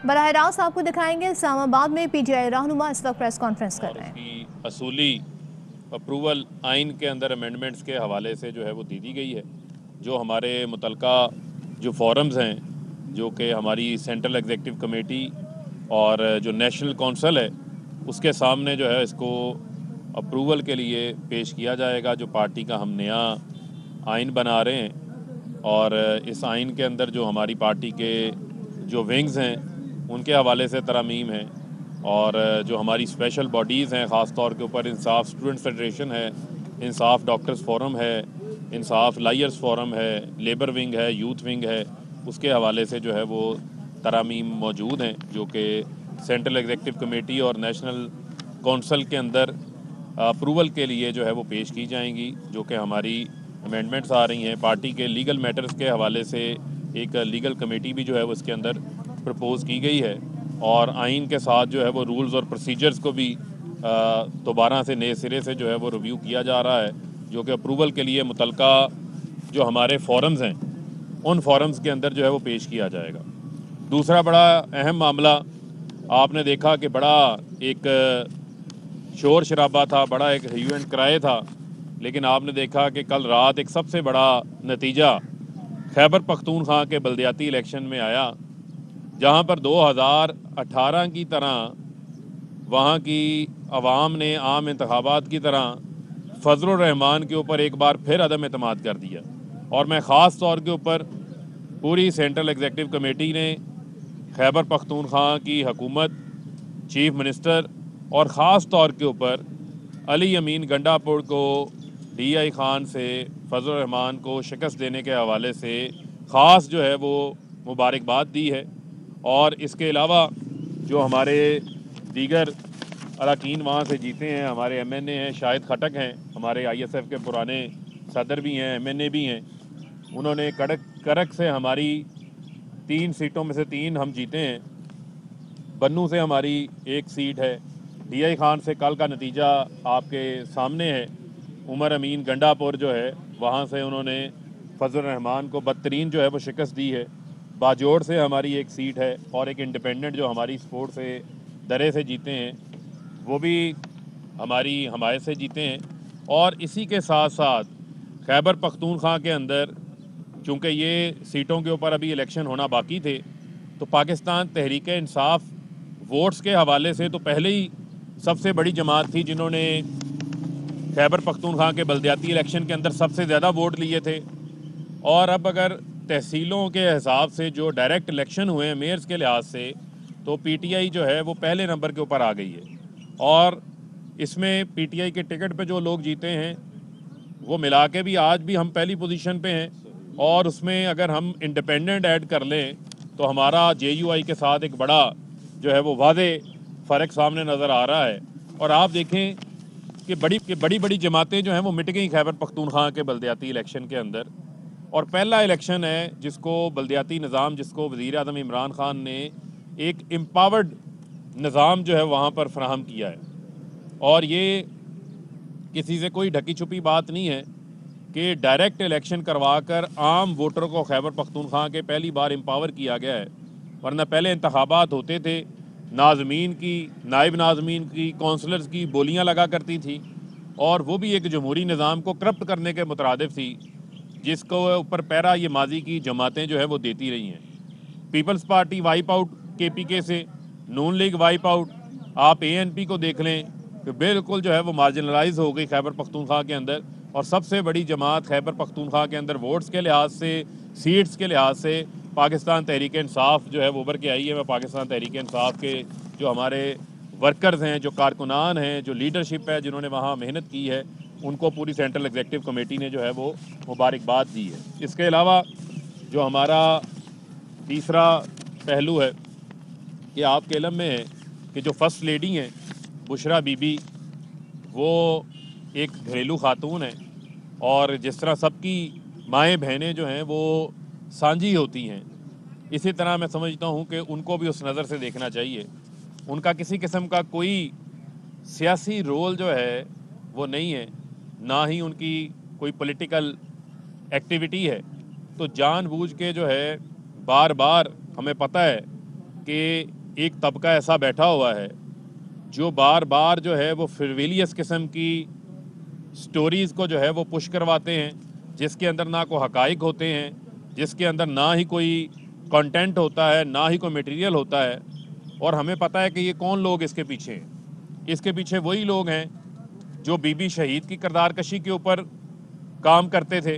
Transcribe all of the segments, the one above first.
براہ راست آپ کو دکھائیں گے اسلام آباد میں پی ٹی آئی رہنما اس وقت پریس کانفرنس کر اور رہے اس ہیں۔ کی اصولی اپروول آئین کے اندر امینڈمنٹس کے حوالے سے جو ہے وہ دی گئی ہے، جو ہمارے متعلقہ جو فورمز ہیں، جو کہ ہماری سینٹرل ایگزیکٹو کمیٹی اور جو نیشنل کونسل ہے اس کے سامنے جو ہے اس کو اپروول کے لیے پیش کیا جائے گا، جو پارٹی کا ہم نیا آئین بنا رہے ہیں۔ اور اس آئین کے اندر جو ہماری پارٹی کے جو ونگز ہیں ان کے حوالے سے ترامیم ہیں، اور جو ہماری اسپیشل باڈیز ہیں، خاص طور کے اوپر انصاف اسٹوڈنٹ فیڈریشن ہے، انصاف ڈاکٹرز فورم ہے، انصاف لائرز فورم ہے، لیبر ونگ ہے، یوتھ ونگ ہے، اس کے حوالے سے جو ہے وہ ترامیم موجود ہیں، جو کہ سینٹرل ایگزیکٹو کمیٹی اور نیشنل کونسل کے اندر اپروول کے لیے جو ہے وہ پیش کی جائیں گی، جو کہ ہماری امینڈمنٹس آ رہی ہیں۔ پارٹی کے لیگل میٹرز کے حوالے سے ایک لیگل کمیٹی بھی جو ہے وہ اس کے اندر پرپوز کی گئی ہے، اور آئین کے ساتھ جو ہے وہ رولز اور پروسیجرز کو بھی دوبارہ سے نئے سرے سے جو ہے وہ ریویو کیا جا رہا ہے، جو کہ اپروول کے لیے متعلقہ جو ہمارے فورمز ہیں ان فورمز کے اندر جو ہے وہ پیش کیا جائے گا۔ دوسرا بڑا اہم معاملہ، آپ نے دیکھا کہ بڑا ایک شور شرابہ تھا، بڑا ایک ہیو اینڈ کرائے تھا، لیکن آپ نے دیکھا کہ کل رات ایک سب سے بڑا نتیجہ خیبر پختونخوا کے بلدیاتی الیکشن میں آیا، جہاں پر 2018 کی طرح وہاں کی عوام نے عام انتخابات کی طرح فضل الرحمان کے اوپر ایک بار پھر عدم اعتماد کر دیا، اور میں خاص طور کے اوپر پوری سینٹرل ایگزیکٹو کمیٹی نے خیبر پختونخوا کی حکومت، چیف منسٹر اور خاص طور کے اوپر علی امین گنڈا پور کو ڈی آئی خان سے فضل الرحمان کو شکست دینے کے حوالے سے خاص جو ہے وہ مبارکباد دی ہے۔ اور اس کے علاوہ جو ہمارے دیگر اراکین وہاں سے جیتے ہیں، ہمارے ایم این اے ہیں، شاہد خٹک ہیں، ہمارے آئی ایس ایف کے پرانے صدر بھی ہیں، ایم این اے بھی ہیں، انہوں نے کرک سے ہماری 3 سیٹوں میں سے 3 ہم جیتے ہیں، بنو سے ہماری 1 سیٹ ہے، ڈی آئی خان سے کل کا نتیجہ آپ کے سامنے ہے، عمر امین گنڈا پور جو ہے وہاں سے انہوں نے فضل الرحمان کو بدترین جو ہے وہ شکست دی ہے، باجوڑ سے ہماری 1 سیٹ ہے، اور ایک انڈیپینڈنٹ جو ہماری سپورٹ سے درے سے جیتے ہیں وہ بھی ہماری حمایت سے جیتے ہیں۔ اور اسی کے ساتھ ساتھ خیبر پختونخوا کے اندر چونکہ یہ سیٹوں کے اوپر ابھی الیکشن ہونا باقی تھے، تو پاکستان تحریک انصاف ووٹس کے حوالے سے تو پہلے ہی سب سے بڑی جماعت تھی جنہوں نے خیبر پختونخوا کے بلدیاتی الیکشن کے اندر سب سے زیادہ ووٹ لیے تھے، اور اب اگر تحصیلوں کے حساب سے جو ڈائریکٹ الیکشن ہوئے ہیں میئرز کے لحاظ سے، تو پی ٹی آئی جو ہے وہ پہلے نمبر کے اوپر آ گئی ہے، اور اس میں پی ٹی آئی کے ٹکٹ پہ جو لوگ جیتے ہیں وہ ملا کے بھی آج بھی ہم پہلی پوزیشن پہ ہیں، اور اس میں اگر ہم انڈیپینڈنٹ ایڈ کر لیں تو ہمارا جے یو آئی کے ساتھ ایک بڑا جو ہے وہ واضح فرق سامنے نظر آ رہا ہے۔ اور آپ دیکھیں کہ بڑی بڑی جماعتیں جو ہیں وہ مٹ گئیں خیبر پختونخوا کے بلدیاتی الیکشن کے اندر، اور پہلا الیکشن ہے جس کو بلدیاتی نظام، جس کو وزیر اعظم عمران خان نے ایک امپاورڈ نظام جو ہے وہاں پر فراہم کیا ہے، اور یہ کسی سے کوئی ڈھکی چھپی بات نہیں ہے کہ ڈائریکٹ الیکشن کروا کر عام ووٹر کو خیبر پختونخوا کے پہلی بار امپاور کیا گیا ہے، ورنہ پہلے انتخابات ہوتے تھے، ناظمین کی، نائب ناظمین کی، کونسلرز کی بولیاں لگا کرتی تھی، اور وہ بھی ایک جمہوری نظام کو کرپٹ کرنے کے مترادف تھی، جس کو اوپر پیرا یہ ماضی کی جماعتیں جو ہے وہ دیتی رہی ہیں۔ پیپلز پارٹی وائپ آؤٹ کے پی کے سے، نون لیگ وائپ آؤٹ، آپ اے این پی کو دیکھ لیں کہ بالکل جو ہے وہ مارجنلائز ہو گئی خیبر پختونخوا کے اندر، اور سب سے بڑی جماعت خیبر پختونخوا کے اندر ووٹس کے لحاظ سے، سیٹس کے لحاظ سے پاکستان تحریک انصاف جو ہے وہ ابھر کے آئی ہے۔ میں پاکستان تحریک انصاف کے جو ہمارے ورکرز ہیں، جو کارکنان ہیں، جو لیڈرشپ ہے جنہوں نے وہاں محنت کی ہے، ان کو پوری سینٹرل ایگزیکٹو کمیٹی نے جو ہے وہ مبارکباد دی ہے۔ اس کے علاوہ جو ہمارا تیسرا پہلو ہے کہ آپ کے علم میں ہے کہ جو فرسٹ لیڈی ہیں بشرا بی بی، وہ ایک گھریلو خاتون ہیں، اور جس طرح سب کی مائیں بہنیں جو ہیں وہ سانجھی ہوتی ہیں، اسی طرح میں سمجھتا ہوں کہ ان کو بھی اس نظر سے دیکھنا چاہیے۔ ان کا کسی قسم کا کوئی سیاسی رول جو ہے وہ نہیں ہے، نہ ہی ان کی کوئی پولیٹیکل ایکٹیویٹی ہے، تو جان بوجھ کے جو ہے بار بار ہمیں پتہ ہے کہ ایک طبقہ ایسا بیٹھا ہوا ہے جو بار بار جو ہے وہ فریویلیس قسم کی سٹوریز کو جو ہے وہ پش کرواتے ہیں، جس کے اندر نہ کوئی حقائق ہوتے ہیں، جس کے اندر نہ ہی کوئی کنٹینٹ ہوتا ہے، نہ ہی کوئی میٹیریل ہوتا ہے. اور ہمیں پتہ ہے کہ یہ کون لوگ اس کے پیچھے ہیں. اس کے پیچھے وہی لوگ ہیں جو بی بی شہید کی کردار کشی کے اوپر کام کرتے تھے.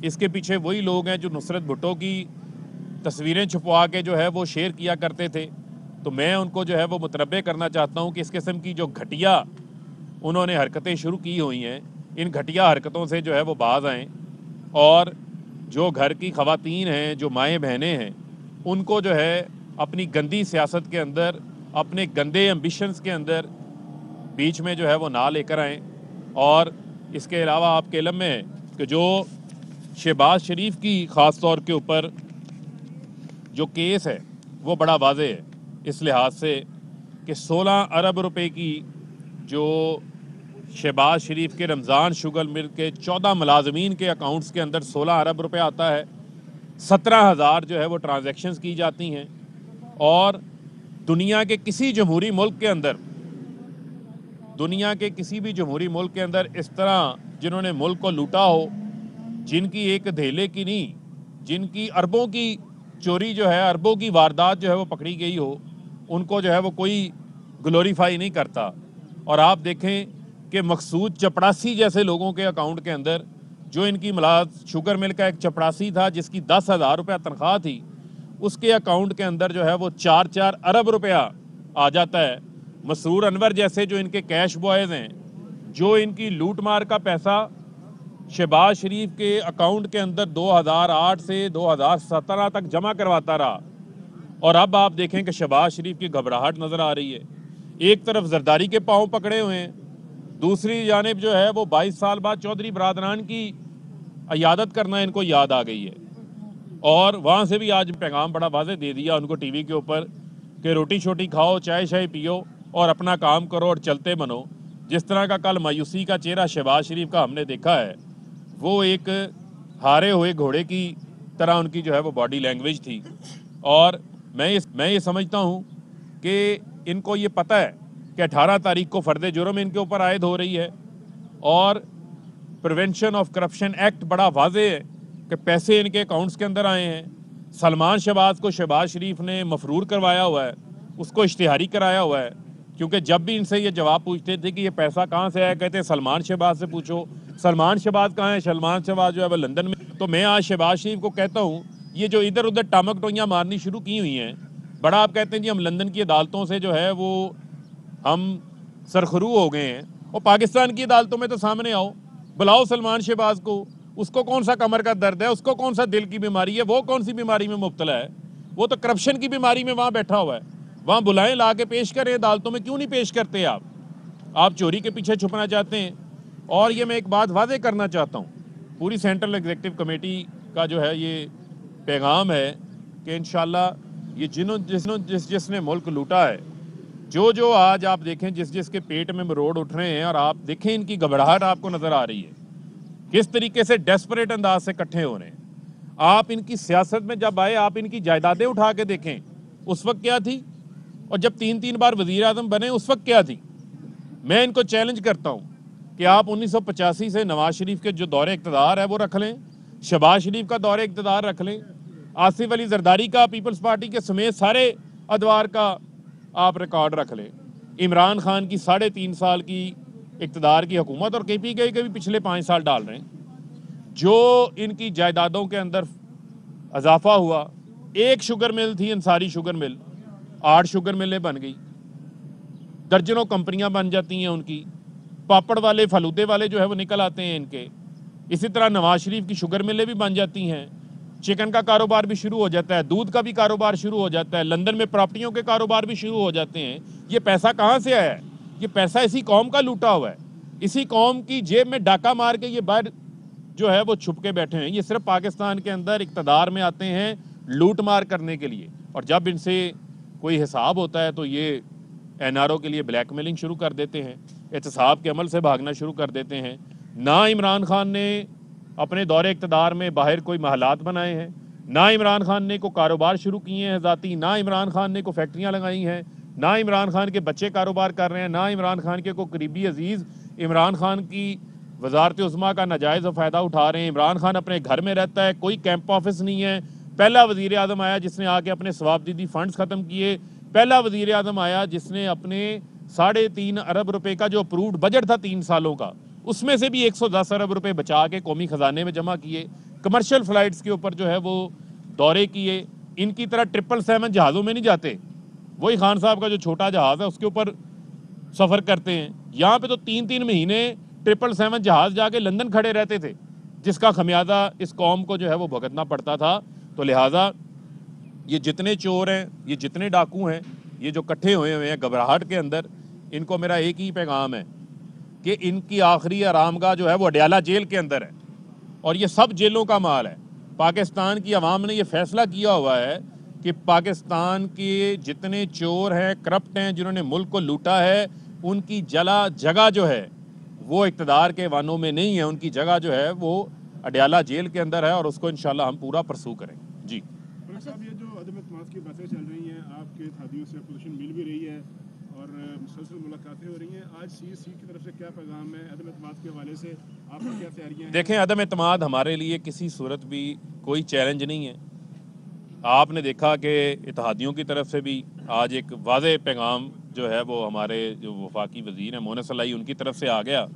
اس کے پیچھے وہی لوگ ہیں جو نصرت بھٹو کی تصویریں چھپوا کے جو ہے وہ شیئر کیا کرتے تھے. تو میں ان کو جو ہے وہ متنبہ کرنا چاہتا ہوں کہ اس قسم کی جو گھٹیا انہوں نے حرکتیں شروع کی ہوئی ہیں، ان گھٹیا حرکتوں سے جو ہے وہ باز آئیں، اور جو گھر کی خواتین ہیں، جو مائیں بہنیں ہیں، ان کو جو ہے اپنی گندی سیاست کے اندر، اپنے گندے ایمبیشنز کے اندر بیچ میں جو ہے وہ نہ لے کر آئیں. اور اس کے علاوہ آپ کے علم میں ہے کہ جو شہباز شریف کی خاص طور کے اوپر جو کیس ہے وہ بڑا واضح ہے اس لحاظ سے کہ 16 ارب روپے کی جو شہباز شریف کے رمضان شوگر مل کے 14 ملازمین کے اکاؤنٹس کے اندر 16 ارب روپے آتا ہے. 17,000 جو ہے وہ ٹرانزیکشنز کی جاتی ہیں. اور دنیا کے کسی جمہوری ملک کے اندر، دنیا کے کسی بھی جمہوری ملک کے اندر اس طرح جنہوں نے ملک کو لوٹا ہو، جن کی ایک دھیلے کی نہیں، جن کی اربوں کی چوری جو ہے، اربوں کی واردات جو ہے وہ پکڑی گئی ہو، ان کو جو ہے وہ کوئی گلوریفائی نہیں کرتا. اور آپ دیکھیں کہ مقصود چپڑاسی جیسے لوگوں کے اکاؤنٹ کے اندر، جو ان کی شوگر مل کا ایک چپڑاسی تھا جس کی 10,000 روپیہ تنخواہ تھی، اس کے اکاؤنٹ کے اندر جو ہے وہ 4 ارب روپیہ آ جاتا ہے. مسرور انور جیسے جو ان کے کیش بوائز ہیں، جو ان کی لوٹ مار کا پیسہ شہباز شریف کے اکاؤنٹ کے اندر 2008 سے 2017 تک جمع کرواتا رہا. اور اب آپ دیکھیں کہ شہباز شریف کی گھبراہٹ نظر آ رہی ہے. ایک طرف زرداری کے پاؤں پکڑے ہوئے ہیں، دوسری جانب جو ہے وہ 22 سال بعد چودھری برادران کی عیادت کرنا ان کو یاد آ گئی ہے. اور وہاں سے بھی آج پیغام بڑا واضح دے دیا ان کو ٹی وی کے اوپر کہ روٹی شوٹی کھاؤ، چائے شائے پیو اور اپنا کام کرو اور چلتے بنو. جس طرح کا کل مایوسی کا چہرہ شہباز شریف کا ہم نے دیکھا ہے، وہ ایک ہارے ہوئے گھوڑے کی طرح ان کی جو ہے وہ باڈی لینگویج تھی. اور میں یہ سمجھتا ہوں کہ ان کو یہ پتہ ہے کہ 18 تاریخ کو فرد جرم ان کے اوپر عائد ہو رہی ہے. اور پریونشن آف کرپشن ایکٹ بڑا واضح ہے کہ پیسے ان کے اکاؤنٹس کے اندر آئے ہیں. سلمان شہباز کو شہباز شریف نے مفرور کروایا ہوا ہے، اس کو اشتہاری کرایا ہوا ہے. کیونکہ جب بھی ان سے یہ جواب پوچھتے تھے کہ یہ پیسہ کہاں سے آیا، کہتے ہیں سلمان شہباز سے پوچھو. سلمان شہباز کہاں ہے؟ سلمان شہباز جو ہے وہ لندن میں. تو میں آج شہباز شریف کو کہتا ہوں، یہ جو ادھر ادھر ٹامک ٹوئیاں مارنی شروع کی ہوئی ہیں، بڑا آپ کہتے ہیں جی ہم لندن کی عدالتوں سے جو ہے وہ ہم سرخرو ہو گئے ہیں، اور پاکستان کی عدالتوں میں تو سامنے آؤ، بلاؤ سلمان شہباز کو. اس کو کون سا کمر کا درد ہے، اس کو کون سا دل کی بیماری ہے، وہ کون سی بیماری میں مبتلا ہے؟ وہ تو کرپشن کی بیماری میں وہاں بیٹھا ہوا ہے. وہاں بلائیں، لا کے پیش کریں عدالتوں میں. کیوں نہیں پیش کرتے آپ چوری کے پیچھے چھپنا چاہتے ہیں. اور یہ میں ایک بات واضح کرنا چاہتا ہوں، پوری سینٹرل ایگزیکٹو کمیٹی کا جو ہے یہ پیغام ہے کہ انشاءاللہ یہ جس نے ملک لوٹا ہے، جو آج آپ دیکھیں جس کے پیٹ میں مروڑ اٹھ رہے ہیں، اور آپ دیکھیں ان کی گھبراہٹ آپ کو نظر آ رہی ہے، کس طریقے سے ڈیسپریٹ انداز سے کٹھے ہو رہے ہیں. آپ ان کی سیاست میں جب آئے، آپ ان کی جائیدادیں اٹھا کے دیکھیں اس وقت کیا تھی، اور جب 3 بار وزیر اعظم بنے اس وقت کیا تھی. میں ان کو چیلنج کرتا ہوں کہ آپ 1985 سے نواز شریف کے جو دور اقتدار ہے وہ رکھ لیں، شہباز شریف کا دور اقتدار رکھ لیں، آصف علی زرداری کا، پیپلز پارٹی کے سمیت سارے ادوار کا آپ ریکارڈ رکھ لیں، عمران خان کی 3.5 سال کی اقتدار کی حکومت، اور کے پی کے بھی پچھلے 5 سال ڈال رہے ہیں. جو ان کی جائیدادوں کے اندر اضافہ ہوا، ایک شوگر مل تھی انصاری شوگر مل، 8 شوگر ملیں بن گئی، درجنوں کمپنیاں بن جاتی ہیں ان کی، پاپڑ والے فلودے والے جو ہے وہ نکل آتے ہیں ان کے. اسی طرح نواز شریف کی شوگر ملیں بھی بن جاتی ہیں، چکن کا کاروبار بھی شروع ہو جاتا ہے، دودھ کا بھی کاروبار شروع ہو جاتا ہے، لندن میں پراپرٹیوں کے کاروبار بھی شروع ہو جاتے ہیں. یہ پیسہ کہاں سے آیا ہے؟ یہ پیسہ اسی قوم کا لوٹا ہوا ہے، اسی قوم کی جیب میں ڈاکہ مار کے یہ باہر جو ہے وہ چھپ کے بیٹھے ہیں. یہ صرف پاکستان کے اندر اقتدار میں آتے ہیں لوٹ مار کرنے کے لیے، اور جب ان سے کوئی حساب ہوتا ہے تو یہ این آر او کے لیے بلیک میلنگ شروع کر دیتے ہیں، احتساب کے عمل سے بھاگنا شروع کر دیتے ہیں. نہ عمران خان نے اپنے دور اقتدار میں باہر کوئی محلات بنائے ہیں، نہ عمران خان نے کو کاروبار شروع کیے ہیں ذاتی، نہ عمران خان نے کو فیکٹریاں لگائی ہیں، نہ عمران خان کے بچے کاروبار کر رہے ہیں، نہ عمران خان کے کو قریبی عزیز عمران خان کی وزارت عظمیٰ کا ناجائز فائدہ اٹھا رہے ہیں۔ عمران خان اپنے گھر میں رہتا ہے، کوئی کیمپ آفس نہیں ہے۔ پہلا وزیر اعظم آیا جس نے آ کے اپنے ثواب دیدی فنڈز ختم کیے، پہلا وزیر اعظم آیا جس نے اپنے 3.5 ارب روپے کا جو اپروڈ بجٹ تھا 3 سالوں کا، اس میں سے بھی 110 ارب روپے بچا کے قومی خزانے میں جمع کیے، کمرشل فلائٹس کے اوپر جو ہے وہ دورے کیے۔ ان کی طرح 777 جہازوں میں نہیں جاتے، وہی خان صاحب کا جو چھوٹا جہاز ہے اس کے اوپر سفر کرتے ہیں۔ یہاں پہ تو 3 مہینے 777 جہاز جا کے لندن کھڑے رہتے تھے، جس کا خمیازہ اس قوم کو جو ہے وہ بھگتنا پڑتا تھا۔ تو لہٰذا یہ جتنے چور ہیں، یہ جتنے ڈاکو ہیں، یہ جو کٹھے ہوئے ہیں گھبراہٹ کے اندر، ان کو میرا ایک ہی پیغام ہے کہ ان کی آخری آرامگاہ جو ہے وہ اڈیالہ جیل کے اندر ہے، اور یہ سب جیلوں کا مال ہے۔ پاکستان کی عوام نے یہ فیصلہ کیا ہوا ہے کہ پاکستان کے جتنے چور ہیں، کرپٹ ہیں، جنہوں نے ملک کو لوٹا ہے، ان کی جگہ جو ہے وہ اقتدار کے وانوں میں نہیں ہے، ان کی جگہ جو ہے وہ اڈیالہ جیل کے اندر ہے، اور اس کو انشاءاللہ ہم پورا پرسو کریں گے۔ جی صاحب، یہ جو عدم اعتماد کی باتیں چل رہی ہیں، آپ کے اتحادیوں سے اپوزیشن مل بھی رہی ہے اور مسلسل ملاقاتیں ہو رہی ہیں، آج CSC کی طرف سے کیا پیغام ہے عدم اعتماد کے حوالے سے؟ آپ کی کیا تیاریاں ہیں؟ دیکھیں، عدم اعتماد ہمارے لیے کسی صورت بھی کوئی چیلنج نہیں ہے۔ آپ نے دیکھا کہ اتحادیوں کی طرف سے بھی آج ایک واضح پیغام جو ہے وہ ہمارے جو وفاقی وزیر ہیں مونس علائی، ان کی طرف سے آ گیا۔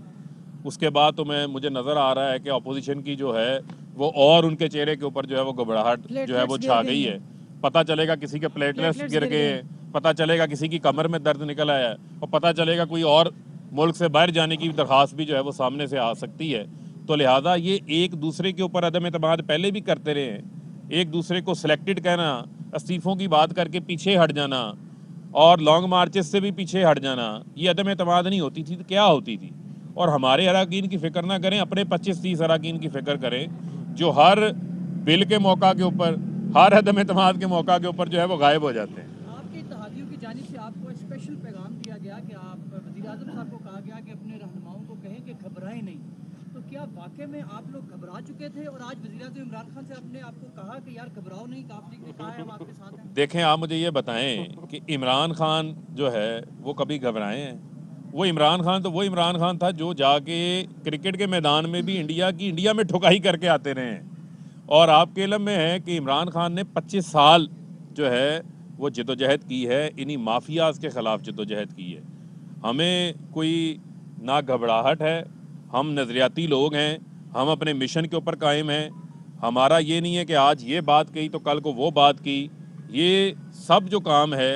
اس کے بعد تو مجھے نظر آ رہا ہے کہ اپوزیشن کی جو ہے وہ اور ان کے چہرے کے اوپر جو ہے وہ گھبراہٹ جو ہے وہ چھا گئی ہے۔ پتہ چلے گا کسی کے پلیٹلیٹس گر گئے ہیں، پتہ چلے گا کسی کی کمر میں درد نکل آیا ہے، اور پتہ چلے گا کوئی اور ملک سے باہر جانے کی درخواست بھی جو ہے وہ سامنے سے آ سکتی ہے۔ تو لہٰذا یہ ایک دوسرے کے اوپر عدم اعتماد پہلے بھی کرتے رہے ہیں، ایک دوسرے کو سلیکٹڈ کہنا، استعفوں کی بات کر کے پیچھے ہٹ جانا اور لانگ مارچز سے بھی پیچھے ہٹ جانا، یہ عدم اعتماد نہیں ہوتی تھی تو کیا ہوتی تھی؟ اور ہمارے اراکین کی فکر نہ کریں، اپنے 25-30 اراکین کی فکر کریں جو ہر بل کے موقع کے اوپر، ہر عدم اعتماد کے موقع کے اوپر جو ہے وہ غائب ہو جاتے ہیں۔ آپ کے اتحادیوں کی جانب سے آپ کو اسپیشل پیغام دیا گیا کہ آپ وزیر اعظم صاحب کو کہا گیا کہ اپنے رہنماؤں کو کہیں کہ گھبرائیں نہیں، تو کیا واقع میں آپ لوگ گھبرا چکے تھے اور آج وزیر اعظم عمران خان سے آپ نے آپ کو کہا کہ یار گھبراؤ نہیں، آپ نے کہا ہے ہم آپ کے ساتھ ہیں؟ دیکھیں، آپ مجھے یہ بتائیں کہ عمران خان جو ہے وہ کبھی گھبرائے ہیں؟ وہ عمران خان تو وہ عمران خان تھا جو جا کے کرکٹ کے میدان میں بھی انڈیا میں ٹھکائی کر کے آتے رہے ہیں، اور آپ کے علم میں ہے کہ عمران خان نے 25 سال جو ہے وہ جدوجہد کی ہے، انہی مافیاز کے خلاف جدوجہد کی ہے۔ ہمیں کوئی نہ گھبراہٹ ہے، ہم نظریاتی لوگ ہیں، ہم اپنے مشن کے اوپر قائم ہیں۔ ہمارا یہ نہیں ہے کہ آج یہ بات کہی تو کل کو وہ بات کی، یہ سب جو کام ہے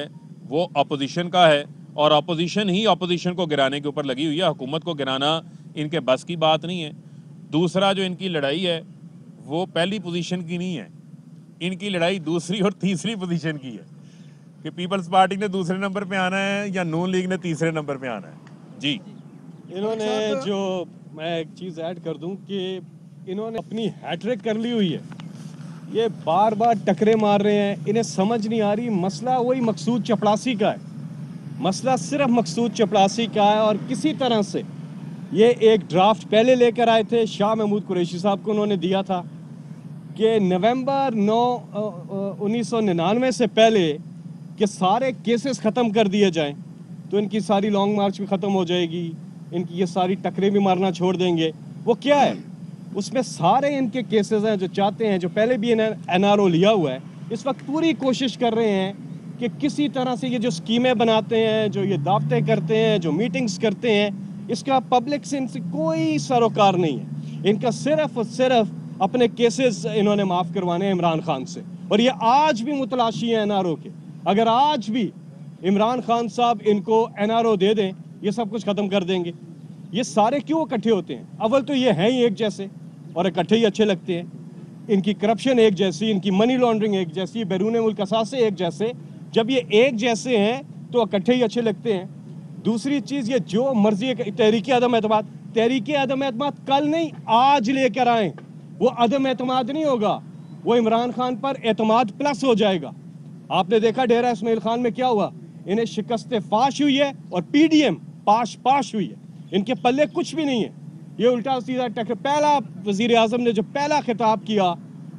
وہ اپوزیشن کا ہے، اور اپوزیشن ہی اپوزیشن کو گرانے کے اوپر لگی ہوئی ہے، حکومت کو گرانا ان کے بس کی بات نہیں ہے۔ دوسرا جو ان کی لڑائی ہے وہ پہلی پوزیشن کی نہیں ہے، ان کی لڑائی دوسری اور تیسری پوزیشن کی ہے، کہ پیپلز پارٹی نے دوسرے نمبر پہ آنا ہے یا نون لیگ نے تیسرے نمبر پہ آنا ہے۔ جی انہوں نے جو میں ایک چیز ایڈ کر دوں کہ انہوں نے اپنی ہیٹرک کر لی ہوئی ہے، یہ بار بار ٹکرے مار رہے ہیں، انہیں سمجھ نہیں آ رہی مسئلہ وہی مقصود چپڑاسی کا ہے، مسئلہ صرف مقصود چپڑاسی کا ہے، اور کسی طرح سے یہ ایک ڈرافٹ پہلے لے کر آئے تھے، شاہ محمود قریشی صاحب کو انہوں نے دیا تھا کہ نومبر 9 1999 سے پہلے کہ سارے کیسز ختم کر دیے جائیں تو ان کی ساری لانگ مارچ بھی ختم ہو جائے گی، ان کی یہ ساری ٹکریں بھی مارنا چھوڑ دیں گے۔ وہ کیا ہے؟ اس میں سارے ان کے کیسز ہیں جو چاہتے ہیں، جو پہلے بھی NRO لیا ہوا ہے، اس وقت پوری کوشش کر رہے ہیں کہ کسی طرح سے یہ جو اسکیمیں بناتے ہیں، جو یہ دعوتیں کرتے ہیں، جو میٹنگز کرتے ہیں، اس کا پبلک سے ان سے کوئی سروکار نہیں ہے۔ ان کا صرف اور صرف اپنے کیسز انہوں نے معاف کروانے ہیں عمران خان سے، اور یہ آج بھی متلاشی ہیں NRO کے۔ اگر آج بھی عمران خان صاحب ان کو NRO دے دیں، یہ سب کچھ ختم کر دیں گے۔ یہ سارے کیوں اکٹھے ہوتے ہیں؟ اول تو یہ ہیں ہی ایک جیسے، اور اکٹھے ہی اچھے لگتے ہیں۔ ان کی کرپشن ایک جیسی، ان کی منی لانڈرنگ ایک جیسی، بیرون ملک اثاثے ایک جیسے۔ جب یہ ایک جیسے ہیں تو اکٹھے ہی اچھے لگتے ہیں۔ دوسری چیز، یہ جو مرضی تحریک عدم اعتماد، تحریک عدم اعتماد کل نہیں آج لے کر آئیں، وہ عدم اعتماد نہیں ہوگا، وہ عمران خان پر اعتماد پلس ہو جائے گا۔ آپ نے دیکھا ڈیرہ اسماعیل خان میں کیا ہوا، انہیں شکست فاش ہوئی ہے اور PDM پاش ہوئی ہے، ان کے پلے کچھ بھی نہیں ہے۔ یہ الٹا سیدھا ٹکر، پہلا وزیر اعظم نے جو پہلا خطاب کیا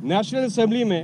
نیشنل اسمبلی میں،